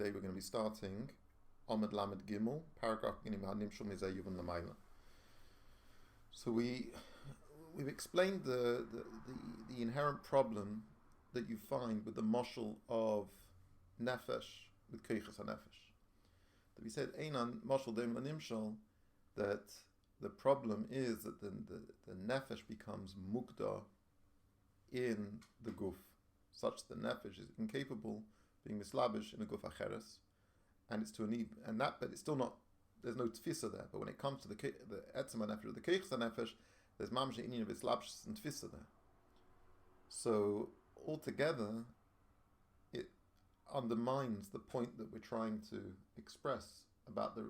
Today we're going to be starting Omid Lamed Gimel, paragraph beginning with Nimshul Mizeh Yuvin L'mayla. So we've explained the inherent problem that you find with the moshel of nefesh with koiches hanefesh. That we said Einan moshel dem l'nimshul, that the problem is that the nefesh becomes mukda in the guf, such that the nefesh is incapable being mislabish in a guf acheres, and it's to an and that, but it's still not. There's no tfisa there. But when it comes to the etzem nefesh or the koiches hanefesh, there's mamish inyan of islabshus and tfisa there. So altogether, it undermines the point that we're trying to express about the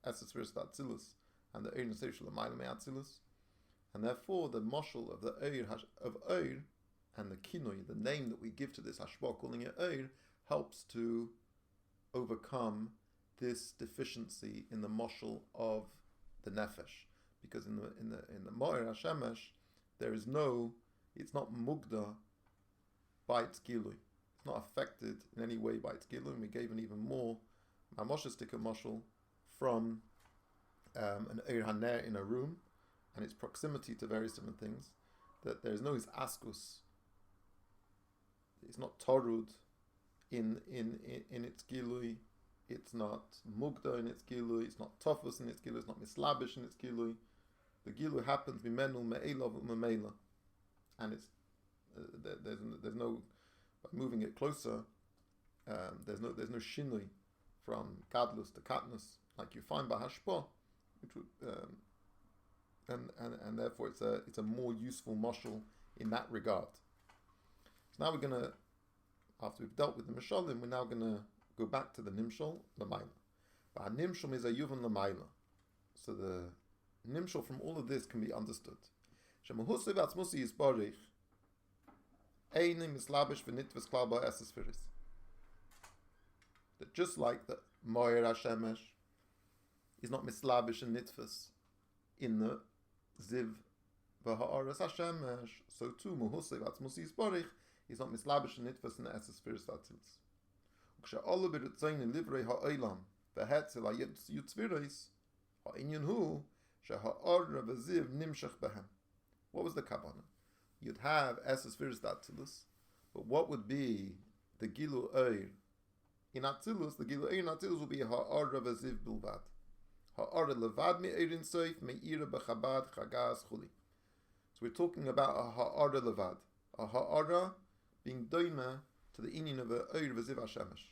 Esses Viris Atzilus and the Oir Neseshul Amayla Me Atzilus, and therefore the moshel of the Oir of Oir and the kinoi, the name that we give to this hashbah, calling it Oir, helps to overcome this deficiency in the moshel of the nefesh, because in the Mo'er Hashemesh there is no, it's not mugda by its gilui. It's not affected in any way by its gilui. And we gave an even more mamoshistic moshel from an Eir Haner in a room and its proximity to various different things, that there is no askus. It's not torud in its gilui. It's not mugda in its gilui. It's not tofus in its gilui. It's not mislabish in its gilui. The gilui happens bimenu me'elav u'memela, and it's there's no, by moving it closer, there's no shinui from gadlus to katnus like you find by hashpah, which would, and therefore it's a more useful moshel in that regard. So now we're gonna, after we've dealt with the mishalim, we're now gonna go back to the nimshal l'mayla. But nimshal is a yuvan l'mayla. So the nimshal from all of this can be understood. Shemahusev atzmusi yisbarich einim mislabish v'nitvus klal ba Esses Viris. That just like the Mo'er Hashemesh is not mislabish and nitvus in the ziv v'ha'aras Hashemesh, so too Mehusev atzmusi yisbarich is not mislabish and nitvus in the Esses Viris atzilus. Uksha'olu b'ritzayin livrei ha'olam v'hetzel ha'yitzviris ha'inyan hu sheha'ara v'ziv nimshach behem. What was the kavanah? You'd have Esses Viris Atzilus, but what would be the Gilu Oir in Atzilus? The Gilu Oir in Atzilus would be Ha'ara V'ziv Bilvad. Ha'ara Levad Me'erin Soif Me'ira B'chabad Chagas Chuli. So we're talking about a Ha'ara Levad, a Ha'ara being doima to the inyan of a Oir V'ziv Hashemesh.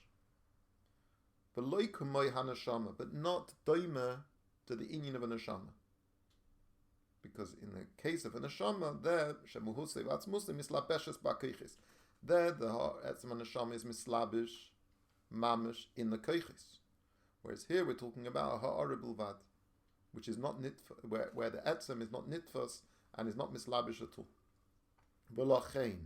V'loi Kumoi HaNeshama, but not doima to the inyan of a Neshama. Because in the case of a neshama, there shemuhusev atzmusim mislabeshes ba'koiches. There the etzem neshama is mislabish mamish in the koiches. Whereas here we're talking about a ha'ara bilvad, which is not nitfas, where the etzem is not nitfas and is not mislabish at all. V'lachein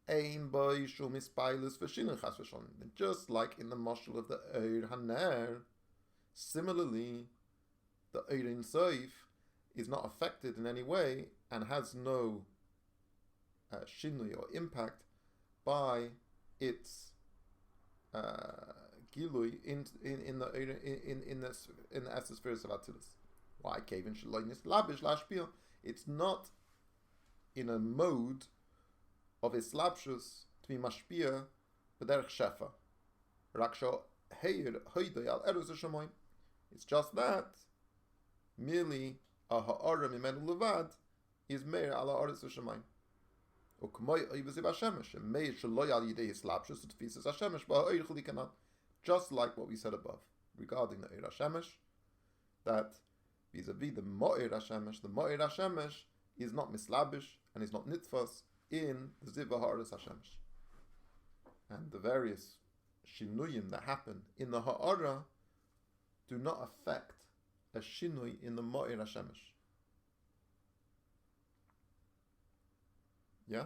ein boi shul mispailus v'shinun chas v'shon. Just like in the moshel of the Eir Haner, similarly the Eir in Soif is not affected in any way and has no shinui or impact by its gilui in the Esses Viris of Atzilus. Why kevin shalonis labish lashpil? It's not in a mode of islabshus to be mashpia b'derech shefa. Raksho heir hoydei al erus hashamoyim. It's just that merely a ha'ara mimenu levad is meir ala aris v'shamayim. O k'moi oivaziv Hashemesh, and meir shaloi al yidei hislapshus utfisas Hashemesh ba'oir chuli kanat. Just like what we said above regarding the Eir Hashemesh, that vis-a-vis the Mo'er Hashemesh is not mislabish and is not nitfas in the ziv ha'aris Hashemesh. And the various shinuyim that happen in the ha'ara do not affect a shinui in the Mo'er Hashemesh. Yeah?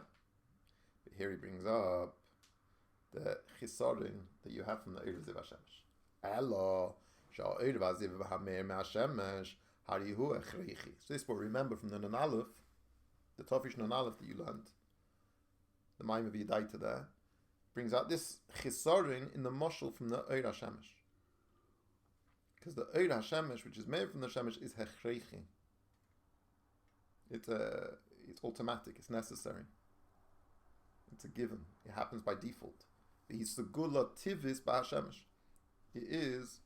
But here he brings up the chisarin that you have from the Eir Ziv Hashemesh. Elo, sha'oir v'aziv v'hameir me'Hashemesh, harihu echreichi. So this we'll remember from the Nun Aleph, the Tofish Nun Aleph that you learned, the Maim of Yedaita there, brings out this chisarin in the moshel from the Oir HaShemesh. Because the Oir HaShemesh, which is made from the Shemesh, is hechreichi. It's automatic, it's necessary. It's a given. It happens by default. It's the gula tivis ba'Hashemesh. It is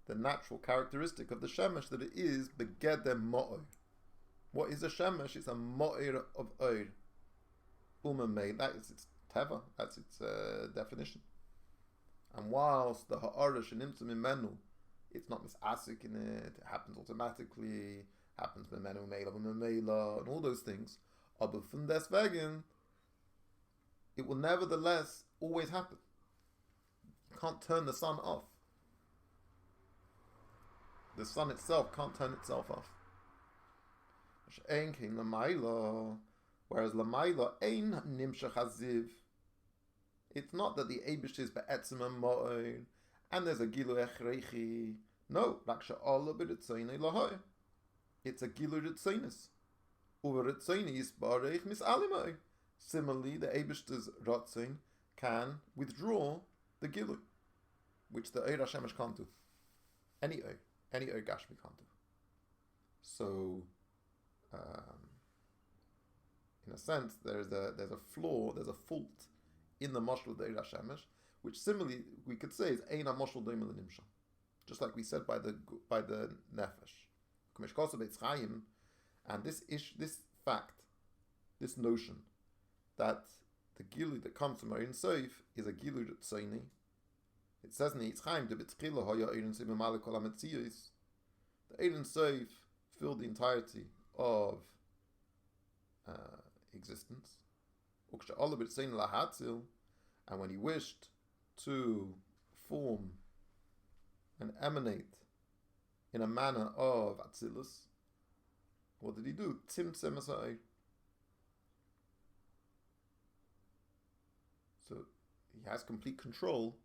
the natural characteristic of the Shemesh that it is begedem mo'or. What is a Shemesh? It's a mo'or of oir. Umamei, that is its teva, that's its definition. And whilst the ha'ara shenimtzum imenu, it's not misasik in it, it happens automatically, happens memenu meila, and all those things. Aber von deswegen, it will nevertheless always happen. You can't turn the sun off. The sun itself can't turn itself off. Whereas Lamaila ein nimshach haziv. It's not that the Eibush is be'etzim ma'oin and there's a gilu echreichi. No, rak she'ala b'ritzoinei lahoi. It's a gilu ritzoinis. Uva ritzoini yisbarech mis'alimai. Similarly, the Eibush's Ratzain can withdraw the gilu, which the Oir HaShemesh can't do. Any Oir Gashmi can't do. So, in a sense, there's a flaw, there's a fault in the Moshel of the Oir HaShemesh, which similarly we could say is Eina Moshel Doimel Nimsha, just like we said by the Nefesh. And this fact, this notion that the Gilu that comes from Ein Sof is a Gilu Ritzoini. It says in the Yitzchaim, the B'tchila Haya Ein Sof B'malei Kol HaMetzios. The Ein Sof filled the entirety of existence. And when he wished to form and emanate in a manner of Atzilus, what did he do? Tzimtzem Asa'ir. So he has complete control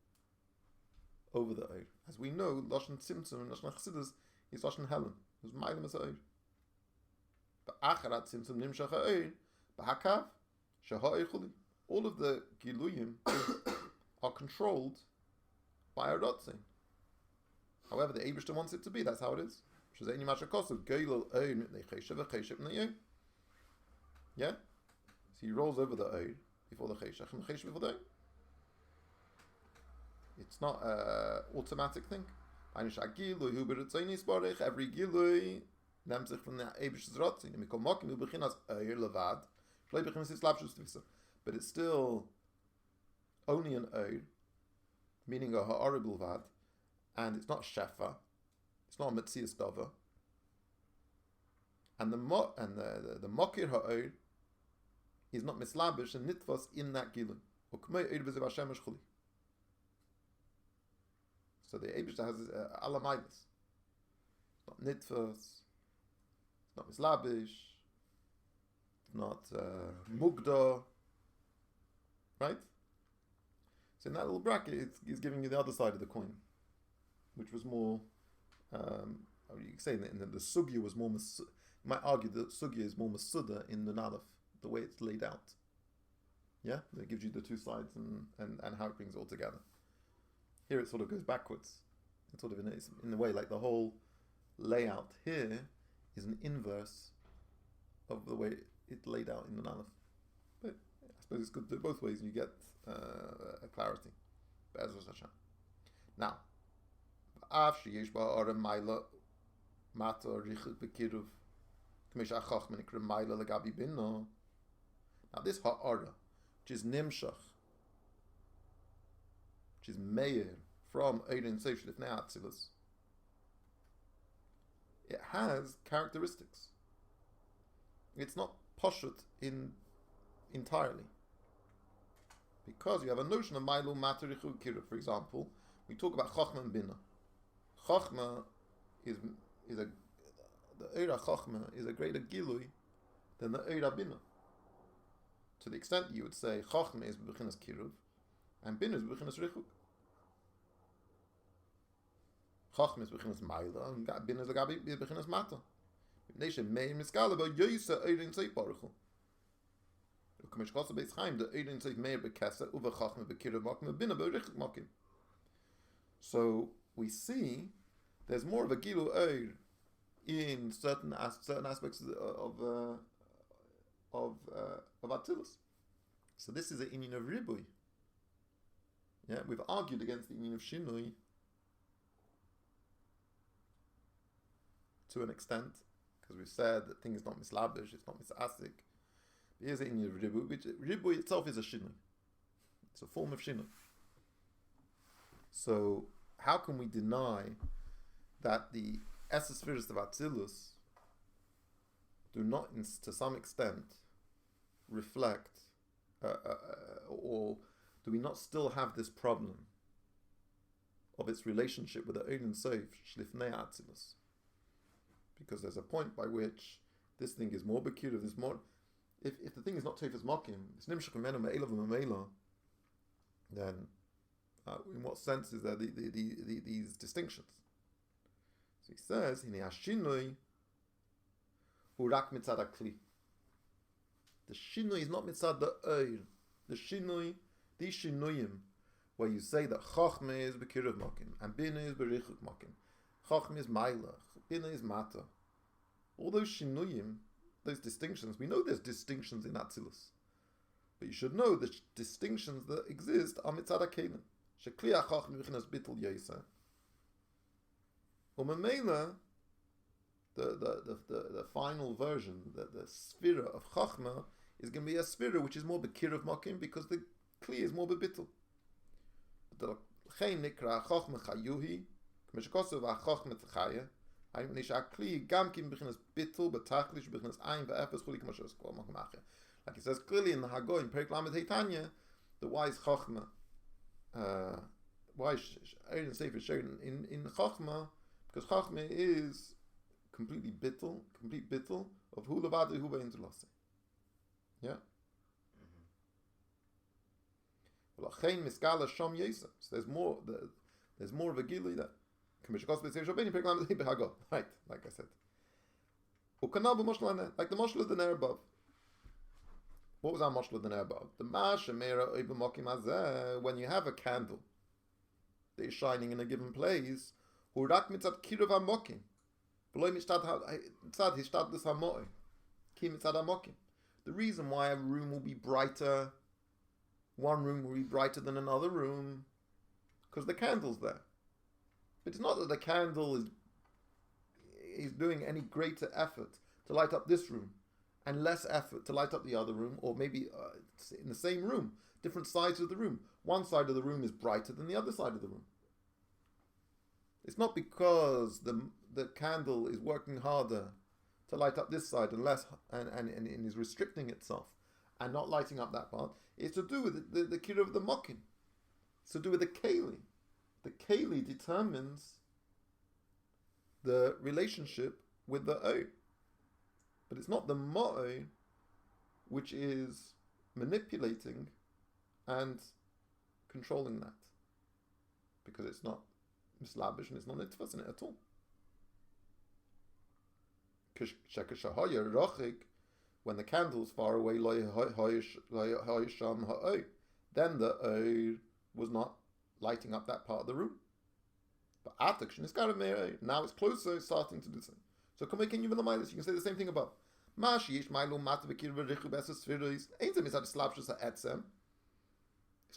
over the Oir. As we know, Lashon Tzimtzum and Lashon Chassidus is Lashon Helen. It was Mailim as Oir. But Acharat Tzimtzum Nimshach Oir, B'hakav, Shaha'ir Chuli. All of the Giluyim are controlled by a Rotzin. However, the Eibishter wants it to be. That's how it is. Yeah? So he rolls over the Oir before the Cheshach and the Cheshach before the Oir. It's not an automatic thing. Every Gilui nimmt sich von der Eibishter's Rotzin. But it's still only an Oir, meaning a ha'aribul vad, and it's not shefa, it's not a metzias dava. And the mokir ha'oir is not mislabish and nitvos in that gilun. So the Eibishter has alamidas. It's not nitvos, it's not mislabish, it's not mugda, right? So in that little bracket, it's giving you the other side of the coin, which was more, you could say in the sugya was more, you might argue that sugya is more masuda in the nalef, the way it's laid out. Yeah? It gives you the two sides and how it brings it all together. Here it sort of goes backwards. It's sort of in a way like the whole layout here is an inverse of the way it's laid out in the nalef. But I suppose it's good to do it both ways and you get a clarity. Now, now this ha'ara, which is nimshach, which is meir from Eidin Seif Lifnei Atzilus, it has characteristics. It's not poshut entirely. Because you have a notion of Mailu Matarichu Kira, for example, we talk about Chochma and Bina. Chochma is the Eira Chochma is a greater Gilui than the Eira Bina. To the extent you would say Chochma is B'chinas Kiruv and Bina is B'chinas Richuk. Chochma is B'chinas Maila and Bina is B'chinas Mata. Nation Mei Miskala Yoysa Eirin Sei Baruchu. So we see there's more of a gilu oir in certain aspects of Atzilus. So this is an inyan of ribui. Yeah, we've argued against the inyan of shinui to an extent, because we've said that thing is not mislabish, it's not misasik. Here's an inyan of ribui, which ribui itself is a shinui. It's a form of shinui. So how can we deny that the Esespheres of Atzilus do not, to some extent, reflect, or do we not still have this problem of its relationship with the Ein Sof Shlifnei Atzilus? Because there's a point by which this thing is more bekira, there's more. If the thing is not Teifas Mokim, it's Nimshach Menu Me'elav Me'ela, then in what sense is there these distinctions? So he says, "Hine hashinui hu rak mitzad hakli." The shinui is not mitzad the oir. The shinui, these shinuyim, where you say that chochme is bekirav mokim and bina is berichuk mokim, chochme is maila, bina is mata. All those shinuyim, those distinctions, we know there's distinctions in Atzilus, but you should know the distinctions that exist are mitzad hakelim. Shekli hachochme b'chinas bittul yoseh. Umemela, the final version, the sphera of Chachma is going to be a sphera which is more bekir of Mokim because the Kli is more bebittul. The Chein nikra Chachma chayuhi, k'meshkosu v'achachma t'chaya, hayim nisha Kli gam kim b'chinas bittul, b'tachlish b'chinas ayin v'efes chuli k'mashos kol Mokim acher. Like he says clearly in the Hagaha in Perek Lamed Heitanya, the wise Chachma, why Aaron Sefer shown in Chachma, because Chachma is complete bittul of hu levadu hu bein tulase. Yeah. L'chein miskala shom yesa. So there's more of a gili that right, like I said. Like the moshel of the ner above. What was our moshel of the ner above? The ma'ashemera oiba mokim hazeh, when you have a candle that is shining in a given place, hu rak mitzad kiruv hamokim. The reason why a room will be brighter, one room will be brighter than another room, because the candle's there. But it's not that the candle is doing any greater effort to light up this room and less effort to light up the other room, or maybe in the same room, different sides of the room. One side of the room is brighter than the other side of the room. It's not because the candle is working harder to light up this side and less, and is restricting itself and not lighting up that part. It's to do with the kira of the mokim. It's to do with the keli. The keli determines the relationship with the o. But it's not the mo'o which is manipulating and controlling that, because it's not mislabish and it's not nitfas in it at all. When the candle's far away, then the o was not lighting up that part of the room. But now it's closer, it's starting to do so. So come again, you can say the same thing above. It's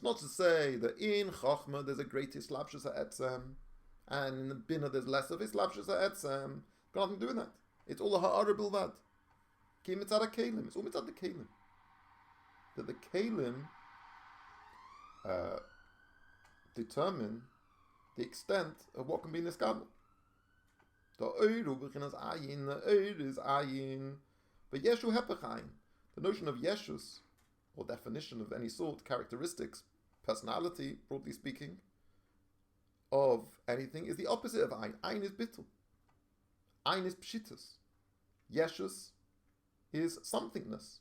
not to say that in Chochma there's a greater slapshus ha'etzem, and in the Bina there's less of a slapshus ha'etzem. Got nothing to do with that. It's all a ha'ara bilvad. Ki mitzad ha'kelim. It's all mitzad the kelim. That the kelim determine the extent of what can be niskabel. The oiru b'chinas ayin. The oir is ayin. But yeshu hepech ayin. The notion of yeshus, or definition of any sort, characteristics, personality, broadly speaking, of anything, is the opposite of ayin. Ayin is bittul. Ayin is pshitus. Yeshus is somethingness.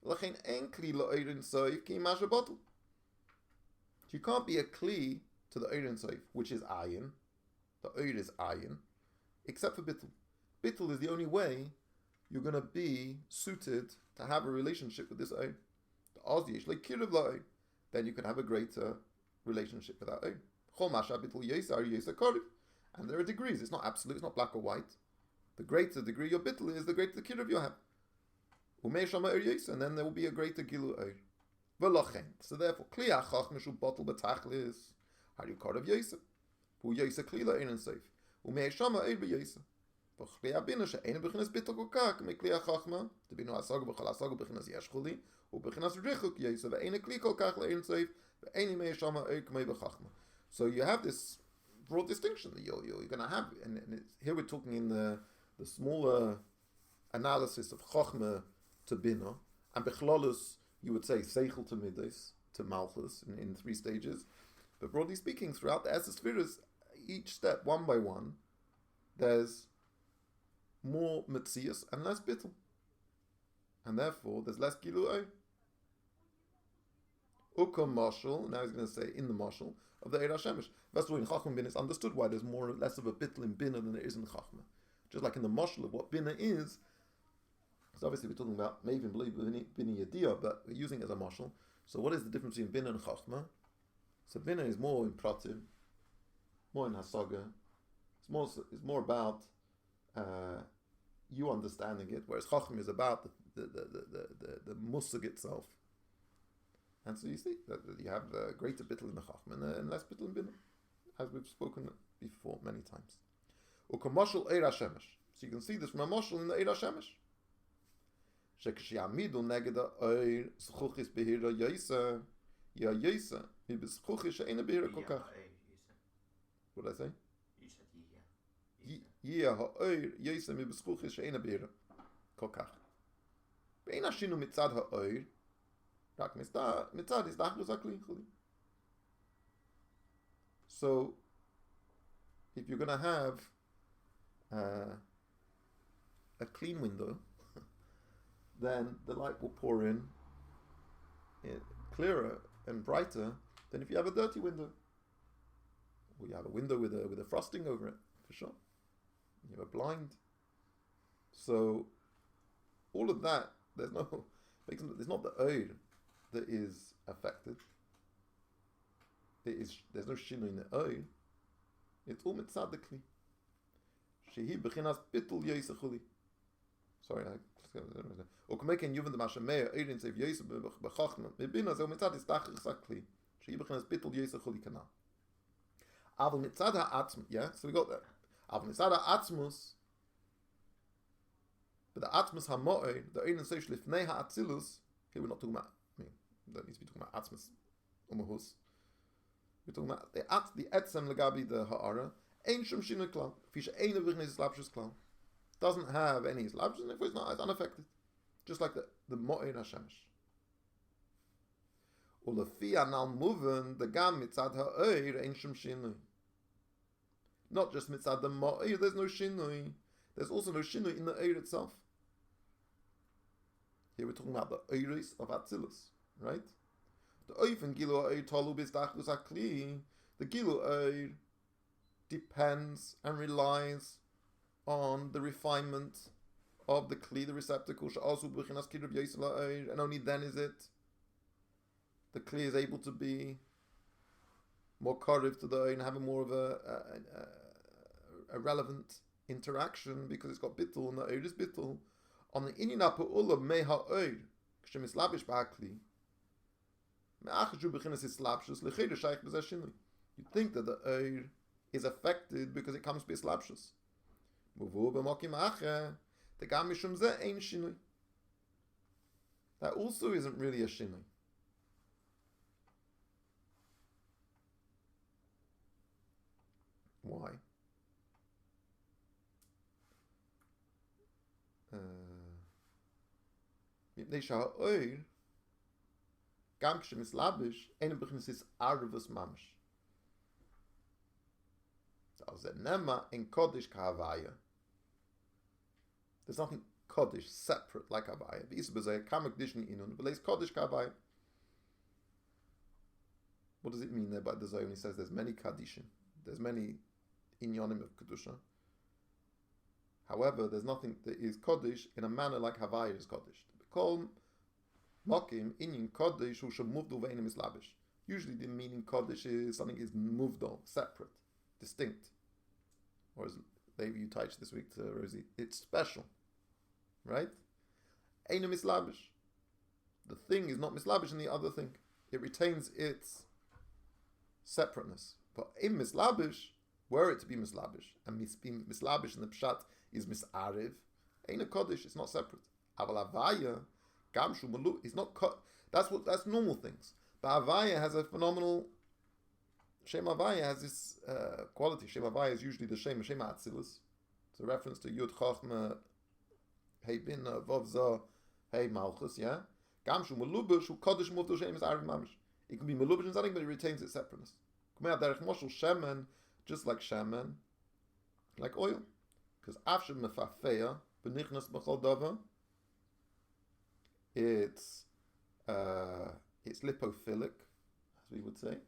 L'chein en kli la'oirin soif ki masha bottle. You can't be a kli to the oirin soif, which is ayin. The oir is ayin, except for bittul. Bittul is the only way you're going to be suited to have a relationship with this oir. then you can have a greater relationship with that own. And there are degrees. It's not absolute. It's not black or white. The greater degree your bittul is, the greater the kiruv you have. And then there will be a greater gilu oir. So therefore, kliyach chachma bottle betachlis. How do you call of yosef? Who yosef klila in and safe? Umei oir be yosef. For kliyach bina she'ena bechinas bittul kokak me kliyach chachma. To be no asag b'chal asag bechinas yeshchuli. Ubechinas richuk yosef ve'ena kli kokak le'in safe. Ve'ena mei shama oir k'mei b'chachma. So you have this broad distinction that you're going to have, and here we're talking in the smaller analysis of chachma to bina, and bechlolus you would say seichel to midas to malchus in 3 stages. But broadly speaking, throughout the Esespheres, each step one by one, there's more metzias and less bittul, and therefore there's less gilu'ay. Ukum mashal, now he's going to say in the mashal of the Eir HaShemesh. That's why in Chachma Bina it's understood why there's more or less of a bittul in Bina than there is in Chachma. Just like in the mashal of what Bina is, so obviously we're talking about maybe Bina Yediyah, but we're using it as a mashal. So what is the difference between Bina and Chachma? So Bina is more in Pratim, more in Hasaga. It's more about you understanding it, whereas Chachma is about the musag itself. And so you see that you have greater bittul in the Chachma and less bittul in Bina, as we've spoken before many times. Ukamashal Eir HaShemesh. So you can see this from a mashal in the Eir HaShemesh. Shekshiyamidu negeda Eir Zchuchis Behira Yaisa Ya Yaisa Mi B'Zchuchis She'ena Behira Kokach. What did I say? You said Yiyah. Yiyah HaEir Yaisa Mi B'Zchuchis She'ena Behira Kokach. Be'ena Shinu Mitzad HaEir so if you're going to have a clean window, then the light will pour in clearer and brighter than if you have a dirty window, or you have a window with a frosting over it, for sure. You have a blind. So all of that, there's not the oil that is affected. There's no shino in the oil. It's all mitzadikli. Shehi bechinas bitul yisachuli. Sorry, or k'meken yuvan the mashameya erin sev yisach b'chachma b'bina zel mitzad is tachich sakli. Shehi bechinas bitul yisachuli kana. Aval mitzad ha'atzmus. Yeah, so we got that. Aval mitzad ha'atzmus. But the atmos ha'mo'er, the erin sev shlifnei ha'atzilus. Here we're not talking about. That needs to be talking about Atzmas Umahus. We're talking about the Etzem Legabi the Ha'ara. Ein Shum Shinui Klal. Fisha Ein Avichnes Slapshus Klal. Doesn't have any Slapshus, and therefore it's unaffected. Just like the Mo'er HaShemesh. Ulefi Anal Muven, the Gam Mitzad Ha'er, Ein Shum Shinui. Not just Mitzad the Mo'er, there's no Shinui. There's also no Shinui in the Eir itself. Here we're talking about the Eiris of Atzilus. Right? The oifen gilu oir tolu bizdachus akli. The gilu oir depends and relies on the refinement of the kli, the receptacle. She'asu b'chinas kiruv yisla oir, and only then is it the kli is able to be more kariv to the oir and have a more of a relevant interaction because it's got bittul and the oir is bittul. On the inina pa'ula meha oir k'shemislabish ba'akli. You think that the oir is affected because it comes by slapshus. That also isn't really a shinui. Why? Gam k'shemislabish ein b'chnesis arvus mamish. So nema in kodesh k'havaya. There's nothing kodesh separate like havaya. V'is b'zeh kamak dishni inun v'leis kodesh k'havaya. What does it mean there by the Zohar when he says there's many kadishim? There's many inyonim of kedusha. However, there's nothing that is kodesh in a manner like havaya is kodesh. Mokim inyan kodesh hu shemuvdal ve'enim mislabish. Usually the meaning kodesh is something is muvdal, separate, distinct. Or as maybe you touched this week to Rosie, it's special. Right? Enim mislabish. The thing is not mislabish in the other thing. It retains its separateness. But in mislabish, were it to be mislabish, and mislabish in the pshat is misarev, ain't a kodesh, it's not separate. Aval avaya, gamshu malu, it's not that's normal things. But avaya has a phenomenal Shem Avaya has this quality. Shem Avaya is usually the Shem Atzilus. It's a reference to Yud Chachma Hey Bin Vav Zah Hey Malchus, yeah? Gamshu Malubish who Kodesh Muvdal Shem is Arif Mamish. It can be Malubish and something, but it retains its separateness. Shemen, just like Shemen, like oil. Because Afshem Mefafeya, Benichnas B'chol Dava, it's lipophilic, as we would say.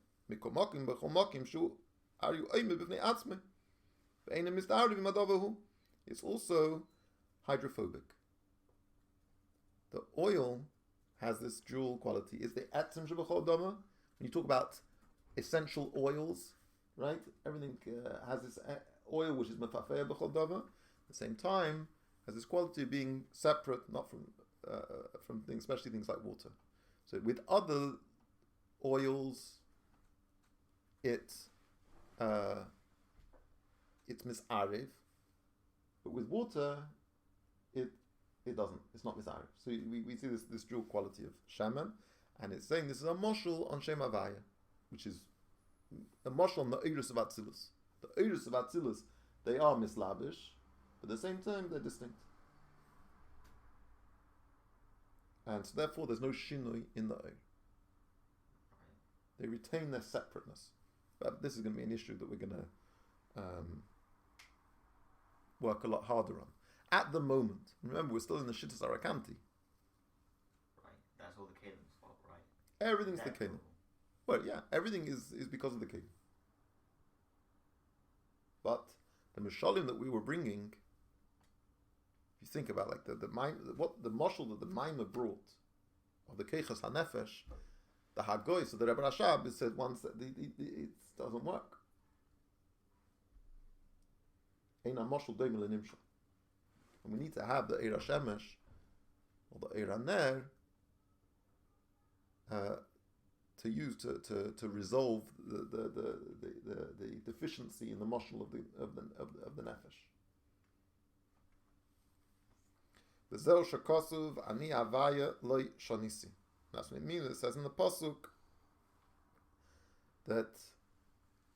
It's also hydrophobic. The oil has this dual quality. Is the atzim shebachol dama? When you talk about essential oils, right? Everything has this oil which is mefafeh b'chol dama. At the same time, has this quality of being separate, not from things, especially things like water. So with other oils, it's misarev, but with water, it doesn't. It's not misarev. So we see this dual quality of shaman, and it's saying this is a moshul on Shem Avaya, which is a moshul on the Eirus of Atzilus. The Eirus of Atzilus, they are mislabish, but at the same time they're distinct. And so therefore there's no shinui in the Eir. They retain their separateness. But this is going to be an issue that we're going to work a lot harder on. At the moment, remember we're still in the Shittas Arakanti. Right, that's all the Kalim's fault, right? Everything's the Kalim. Well, yeah, everything is because of the Kalim. But the Mishalim that we were bringing, if you think about like the mashal that the Maimah brought of the Keichas HaNefesh, the Hagoy, so the Rebbe Rashab said once that it doesn't work. Ein HaMashal doimel l'nimshal. And we need to have the Eir HaShemesh or the Eir HaNer to use to resolve the deficiency in the mashal of the nefesh. V'zeu shekosuv ani avaya loy shonisi. That's what it means. It says in the pasuk that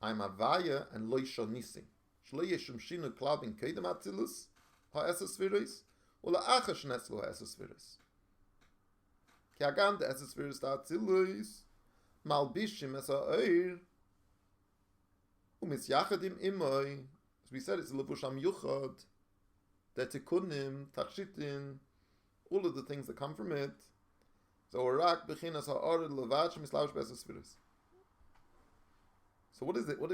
I'm avaya and loy shonisi. Shlo yeshum shinu klal bin kedem atzilus ha'eses viris ula achash neslu ha'eses viris. Ki agam de eses viris da atzilus malbishim es ha'oir umis yachadim imoy. As we said, it's a levusham yuchad, the tikunim, takshitin, all of the things that come from it. So orak bechinas ha'orid levach mislavish be'eses viris. So what is it? What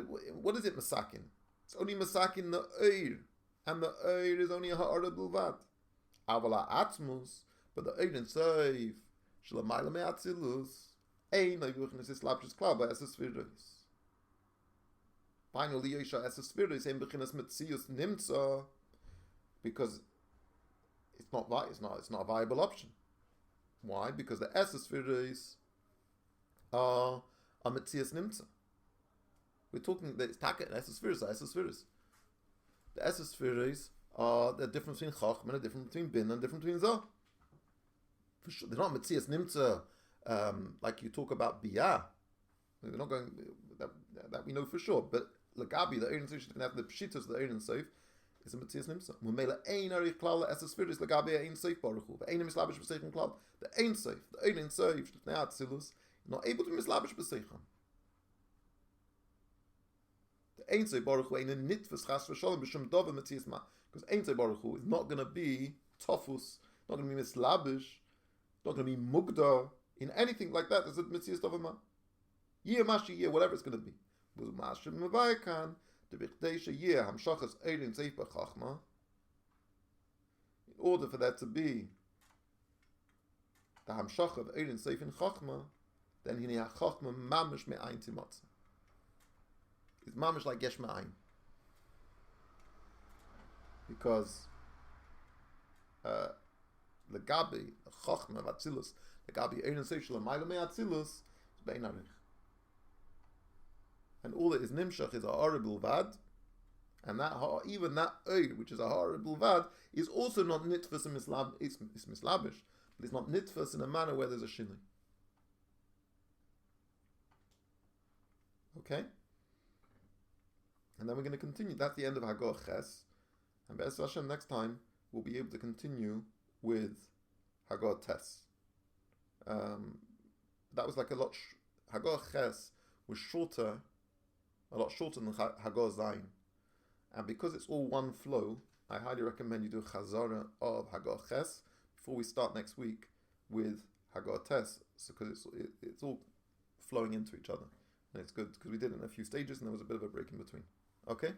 is it masakin? It's only masakin the oir, and the oir is only a ha'orid levach. Avala atmus, but the oir in seif shalamayla me'atzilus. Finally, Yosha as a spirit in beginnes metzius nimtza, because it's not a viable option. Why? Because the esespheres are metzius nimtza. We're talking that it's taka esespheres. The esespheres are the difference between chacham and the difference between bin and the difference between zah. For sure, they're not metzius nimtza. Like you talk about biyah, we're not going that we know for sure. But lagabi, the Eirin Sof, can have the pshitos, the Eirin Sof, is a Matthias Nimsa. Mumela ein arich klal esespheres lagabi ein Sof baruchu. Ein mislabish b'seichem klal. The ein Sof, the Eirin Sof, shnei atzilus, not able to mislabish b'seichem. The ein Sof baruchu ein nitfus chas v'sholem b'shem dove Matthias ma, because ein Sof baruchu is not going to be tofus, not going to be mislabish, not going to be mugda. In anything like that, there's a mitzvah tovama. Year mashi year, whatever it's going to be. In order for that to be the hamshach of Ein Sof in Chachma, then hine ha-Chachma mamish me'ayin timotza. It's mamish like yesh me'ayin. Because legabi, the Chachma of Atzilus, legabi Ein Sof shel Amayla me'Atzilus, is bein arich. And all that is nimshach is a horrible vad, and that even that oid, which is a horrible vad, is also not nitfus and it's mislabish, but it's not nitfus in a manner where there's a shinui. Okay? And then we're going to continue. That's the end of hagaha ches. And Be'ez Hashem, next time we'll be able to continue with hagaha tes. That was like a lot. Hagaha ches was shorter, a lot shorter than hagaha zayin. And because it's all one flow, I highly recommend you do a chazara of hagaha ches before we start next week with hagaha tes, because it's all flowing into each other. And it's good because we did it in a few stages and there was a bit of a break in between. Okay?